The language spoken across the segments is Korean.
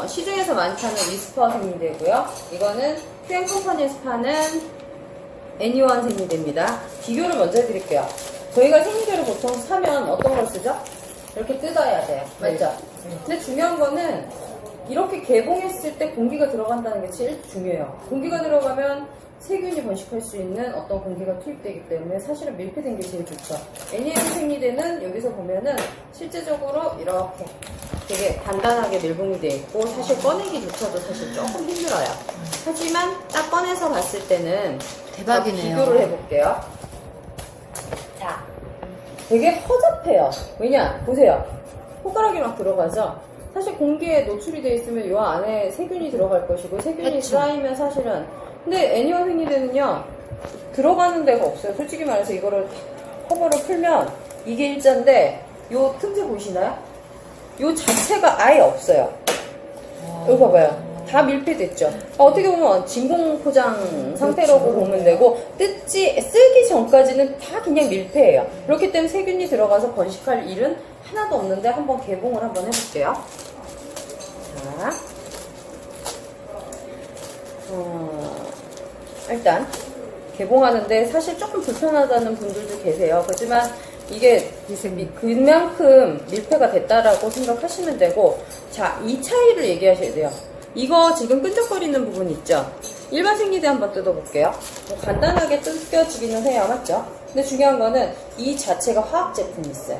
시중에서 많이 파는 위스퍼 생리대고요. 이거는 휴행 컴퍼니에서 파는 애니원 생리대입니다. 비교를 먼저 해드릴게요. 저희가 생리대를 보통 사면 어떤 걸 쓰죠? 이렇게 뜯어야 돼요. 맞죠? 근데 중요한 거는 이렇게 개봉했을 때 공기가 들어간다는 게 제일 중요해요. 공기가 들어가면 세균이 번식할 수 있는 어떤 공기가 투입되기 때문에 사실은 밀폐된 게 제일 좋죠. 애니원 생리대는 여기서 보면은 실제적으로 이렇게 되게 단단하게 밀봉이 되어 있고 사실 꺼내기조차도 사실 조금 힘들어요. 하지만 딱 꺼내서 봤을 때는 대박이네요. 비교를 해볼게요. 자, 되게 허접해요. 왜냐? 보세요. 손가락이 막 들어가죠? 사실 공기에 노출이 되어 있으면 이 안에 세균이 들어갈 것이고 세균이 그쵸. 쌓이면 사실은 근데 애니원 생리대는요 들어가는 데가 없어요. 솔직히 말해서 이거를 커버를 풀면 이게 일자인데 요 틈새 보이시나요? 요 자체가 아예 없어요. 여기 봐봐요. 다 밀폐됐죠. 어떻게 보면 진공 포장 상태라고 보면 되고 쓰기 전까지는 다 그냥 밀폐예요. 그렇기 때문에 세균이 들어가서 번식할 일은 하나도 없는데 한번 개봉을 한번 해볼게요. 자, 일단 개봉하는데 사실 조금 불편하다는 분들도 계세요. 그렇지만 이게 그만큼 밀폐가 됐다라고 생각하시면 되고, 자, 이 차이를 얘기하셔야 돼요. 이거 지금 끈적거리는 부분 있죠? 일반 생리대 한번 뜯어볼게요. 뭐 간단하게 뜯겨지기는 해요. 맞죠? 근데 중요한 거는 이 자체가 화학 제품이 있어요.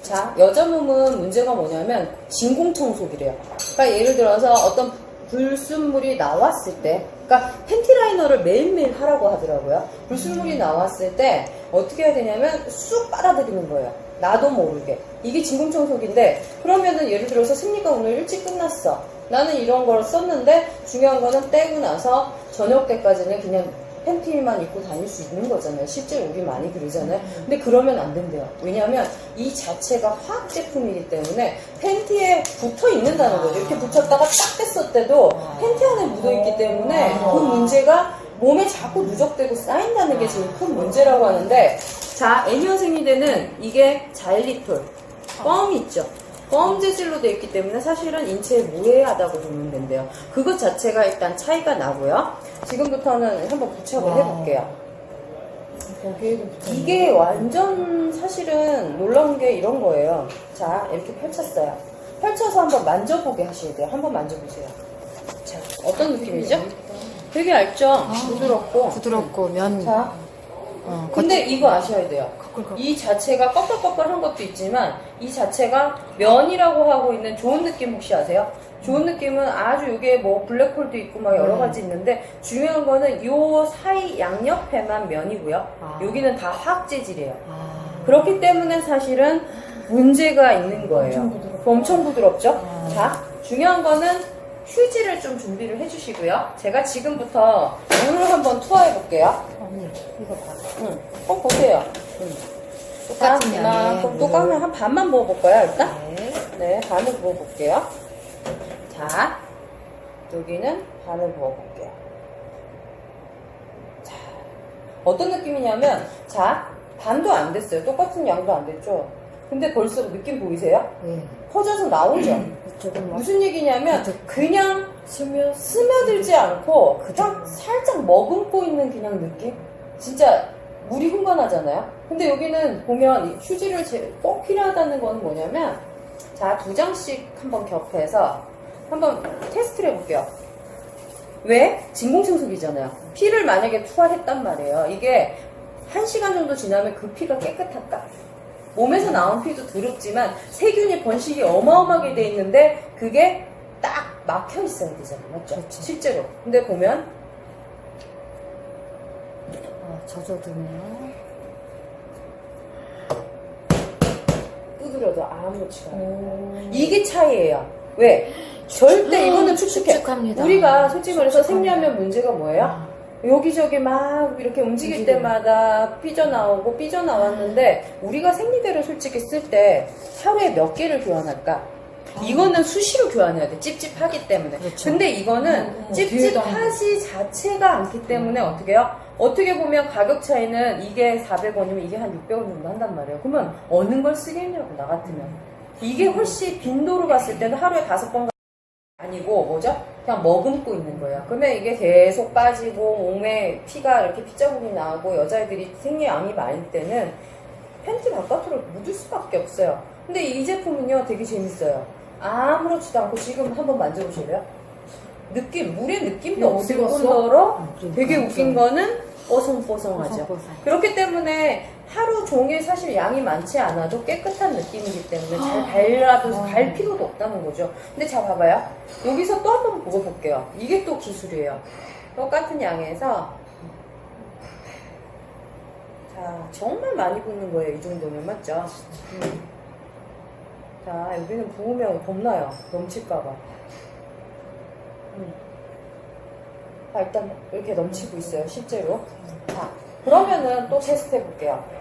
자, 여자 몸은 문제가 뭐냐면 진공청소기래요. 그러니까 예를 들어서 어떤 불순물이 나왔을 때, 그러니까 팬티 라이너를 매일매일 하라고 하더라고요. 불순물이 나왔을 때 어떻게 해야 되냐면 쑥 빨아들이는 거예요. 나도 모르게. 이게 진공청소기인데, 그러면은 예를 들어서 생리가 오늘 일찍 끝났어. 나는 이런 걸 썼는데 중요한 거는 떼고 나서 저녁 때까지는 그냥 팬티만 입고 다닐 수 있는 거잖아요. 실제로 우리 많이 그러잖아요. 근데 그러면 안 된대요. 왜냐하면 이 자체가 화학 제품이기 때문에 팬티에 붙어 있는다는 거죠. 이렇게 붙였다가 딱 뺐을 때도 팬티 안에 묻어 있기 때문에 그 문제가 몸에 자꾸 누적되고 쌓인다는 게 제일 큰 문제라고 하는데, 자, 애니원 생리대는 이게 자일리톨 껌 있죠. 껌 재질로 되어 있기 때문에 사실은 인체에 무해하다고 보면 된대요. 그것 자체가 일단 차이가 나고요. 지금부터는 한번 부착을 해볼게요. 이게 완전 사실은 놀라운 게 이런 거예요. 자, 이렇게 펼쳤어요. 펼쳐서 한번 만져보게 하셔야 돼요. 한번 만져보세요. 자, 어떤 느낌이죠? 되게 얇죠? 부드럽고 면. 자, 근데 이거 아셔야 돼요. 이 자체가 꺼끌꺼끌한 것도 있지만 이 자체가 면이라고 하고 있는 좋은 느낌 혹시 아세요? 좋은 느낌은 아주 이게 뭐 블랙홀도 있고 막 여러 가지 있는데 중요한 거는 요 사이 양옆에만 면이고요. 여기는 다 화학 재질이에요. 그렇기 때문에 사실은 문제가 있는 거예요. 엄청 부드럽죠? 자, 중요한 거는 휴지를 좀 준비를 해주시고요. 제가 지금부터 물을 한번 투하해 볼게요. 이거 봐. 꼭 보세요. 똑같은 양의 똑같은 한 반만 부어볼까요, 일단? 네. 네, 반을 부어볼게요. 자, 여기는 반을 부어볼게요. 자, 어떤 느낌이냐면, 자, 반도 안 됐어요. 똑같은 양도 안 됐죠? 근데 벌써 느낌 보이세요? 네. 퍼져서 나오죠? 조금 무슨 얘기냐면, 그냥 스며들지 않고, 그냥 살짝 머금고 있는 그냥 느낌? 진짜 물이 흥건하잖아요? 근데 여기는 보면 휴지를 꼭 필요하다는 건 뭐냐면, 자, 2장씩 한번 겹해서 한번 테스트를 해볼게요. 왜? 진공청소기잖아요. 피를 만약에 투하했단 말이에요. 이게 1시간 정도 지나면 그 피가 깨끗할까? 몸에서 나온 피도 더럽지만 세균의 번식이 어마어마하게 돼 있는데 그게 딱 막혀 있어야 되잖아요. 맞죠? 그렇죠. 실제로. 근데 보면 젖어드네요. 두드려도 아무렇지가 않아요. 이게 차이예요. 왜? 절대 이거는 축축합니다. 우리가 솔직히 말해서 생리하면 문제가 뭐예요? 여기저기 막 이렇게 움직일 때마다 삐져나오고 삐져나왔는데 우리가 생리대를 솔직히 쓸 때 하루에 몇 개를 교환할까? 이거는 수시로 교환해야 돼. 찝찝하기 때문에. 그렇죠. 근데 이거는 찝찝하지 자체가 않기 때문에 어떻게 해요? 어떻게 보면 가격 차이는 이게 400원이면 이게 한 600원 정도 한단 말이에요. 그러면 어느 걸 쓰겠냐고, 나 같으면. 이게 훨씬 빈도로 봤을 때는 하루에 5번 아니고 뭐죠? 그냥 머금고 있는 거예요. 그러면 이게 계속 빠지고 몸에 피가 이렇게 핏자국이 나고 여자애들이 생리암이 많을 때는 팬티 바깥으로 묻을 수밖에 없어요. 근데 이 제품은요 되게 재밌어요. 아무렇지도 않고 지금 한번 만져보실래요? 물의 느낌도 없을 뿐더러 되게 웃긴 거는 뽀송뽀송하죠. 그렇기 때문에 하루 종일 사실 양이 많지 않아도 깨끗한 느낌이기 때문에 잘 발라도 갈 필요도 없다는 거죠. 근데 자 봐봐요. 여기서 또 한 번 먹어볼게요. 이게 또 기술이에요. 똑같은 양에서 자 정말 많이 붓는 거예요. 이 정도면 맞죠? 자 여기는 부으면 겁나요. 넘칠까봐. 자 일단 이렇게 넘치고 있어요. 실제로. 자 그러면은 또 테스트 해볼게요.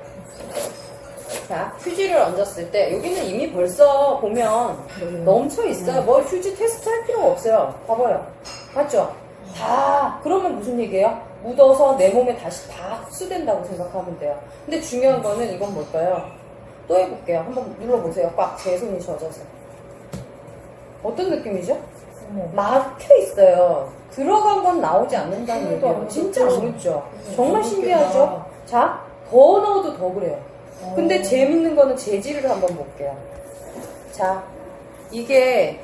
자 휴지를 얹었을 때 여기는 이미 벌써 보면 넘쳐 있어요. 뭐 휴지 테스트 할 필요가 없어요. 봐봐요. 맞죠? 다 그러면 무슨 얘기예요? 묻어서 내 몸에 다시 다 흡수된다고 생각하면 돼요. 근데 중요한 거는 이건 뭘까요? 또 해볼게요. 한번 눌러보세요. 꽉 제 손이 젖어서. 어떤 느낌이죠? 막혀 있어요. 들어간 건 나오지 않는다는 얘기예요. 진짜 안 묻죠? 정말 신기하죠? 자, 더 넣어도 더 그래요. 근데 재밌는 거는 재질을 한번 볼게요. 자, 이게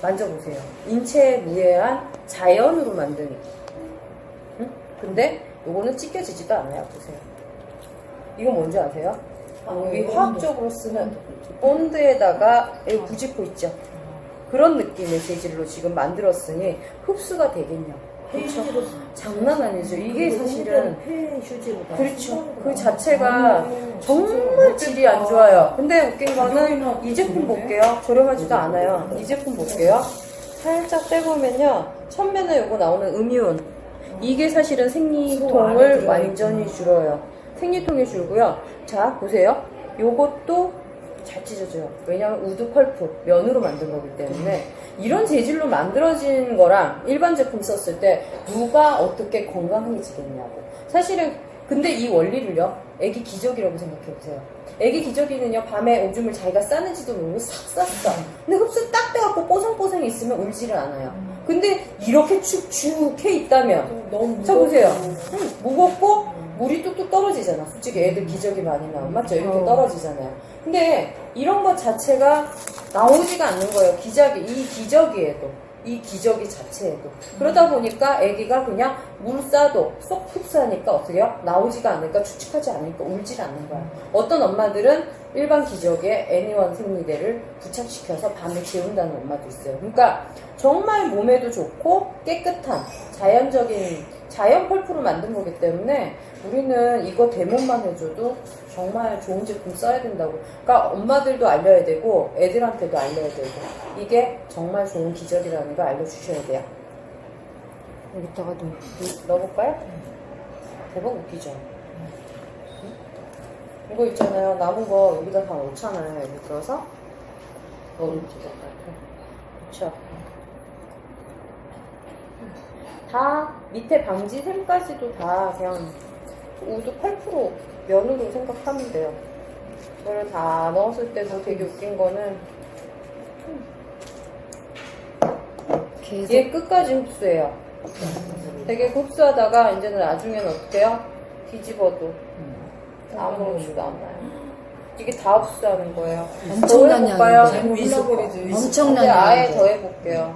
만져보세요. 인체에 무해한 자연으로 만든. 응? 근데 요거는 찢겨지지도 않아요. 보세요. 이건 뭔지 아세요? 여기 화학적으로 쓰는 본드에다가 여기 부직포 있죠? 그런 느낌의 재질로 지금 만들었으니 흡수가 되겠냐? 그렇죠. 장난 아니죠. 이게 사실은 그렇죠. 그 자체가 정말 질이 안 좋아요. 근데 웃긴 거는 이 제품 볼게요. 저렴하지도 않아요. 이 제품 볼게요. 살짝 빼보면요. 첫면에 요거 나오는 음이온. 이게 사실은 생리통을 완전히 줄여요. 생리통이 줄고요. 자 보세요. 요것도 잘 찢어져요. 왜냐하면 우드 펄프 면으로 만든 거기 때문에 이런 재질로 만들어진 거랑 일반 제품 썼을 때 누가 어떻게 건강해지겠냐고. 사실은 근데 이 원리를요 애기 기저귀라고 생각해보세요. 애기 기저귀는요 밤에 오줌을 자기가 싸는지도 모르고 싹 쌌어. 근데 흡수 딱 돼갖고 뽀송뽀송이 있으면 울지를 않아요. 근데 이렇게 축축해 있다면 자 보세요. 무겁고 물이 뚝뚝 떨어지잖아. 솔직히 애들 기저귀 많이 나오면 맞죠? 이렇게 떨어지잖아요. 근데 이런 것 자체가 나오지가 않는 거예요. 이 기저귀에도. 이 기저귀 자체에도. 그러다 보니까 애기가 그냥 물 싸도 쏙 흡수하니까 어떻게 해요? 나오지가 않으니까 축축하지 않으니까 울질 않는 거야. 어떤 엄마들은 일반 기저귀에 애니원 생리대를 부착시켜서 밤에 재운다는 엄마도 있어요. 그러니까 정말 몸에도 좋고 깨끗한 자연적인 자연 펄프로 만든 거기 때문에 우리는 이거 데모만 해줘도 정말 좋은 제품 써야 된다고. 그러니까 엄마들도 알려야 되고 애들한테도 알려야 되고 이게 정말 좋은 기저귀라는 걸 알려주셔야 돼요. 여기다가 넣어볼까요? 대박 웃기죠? 이거 있잖아요. 남은 거 여기다 다 넣잖아요. 여기 들어서 넣으면 되겠다. 그쵸? 다 밑에 방지샘까지도 다 그냥 우드 8% 면으로 생각하면 돼요. 이거를 다 넣었을 때도 되게 웃긴 거는 얘 끝까지 흡수해요. 되게 흡수하다가 이제는 나중에는 어떻게 해요? 뒤집어도 아무렇지도 않아요. 이게 다 흡수하는 거예요. 엄청난 양인데. 엄청난 양인데. 아예 더 해볼게요.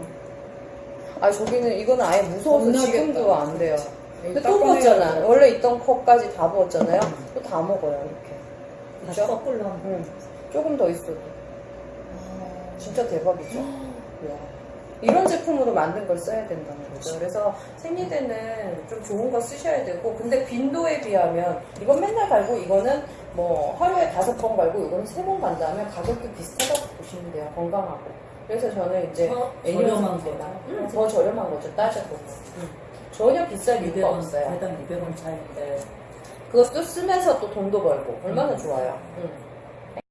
아 저기는 이거는 아예 무서워서 지금도 안 돼요. 근데 또 부었잖아. 원래 있던 컵까지 다 부었잖아요. 또 다 먹어요 이렇게. 다시 섞으려면. 응. 조금 더 있어도. 진짜 대박이죠. 이런 제품으로 만든 걸 써야 된다는 거죠. 그래서 생리대는 좀 좋은 거 쓰셔야 되고, 근데 빈도에 비하면 이건 맨날 갈고 이거는 뭐 하루에 5번 갈고 이거는 3번 간다면 가격도 비슷하다고 보시면 돼요. 건강하고. 그래서 저는 이제 저렴한 거다. 더 저렴한 거죠. 따져보고. 전혀 비쌀 이유가 없어요. 매당 200원 차이인데. 그것도 쓰면서 또 돈도 벌고 얼마나 좋아요.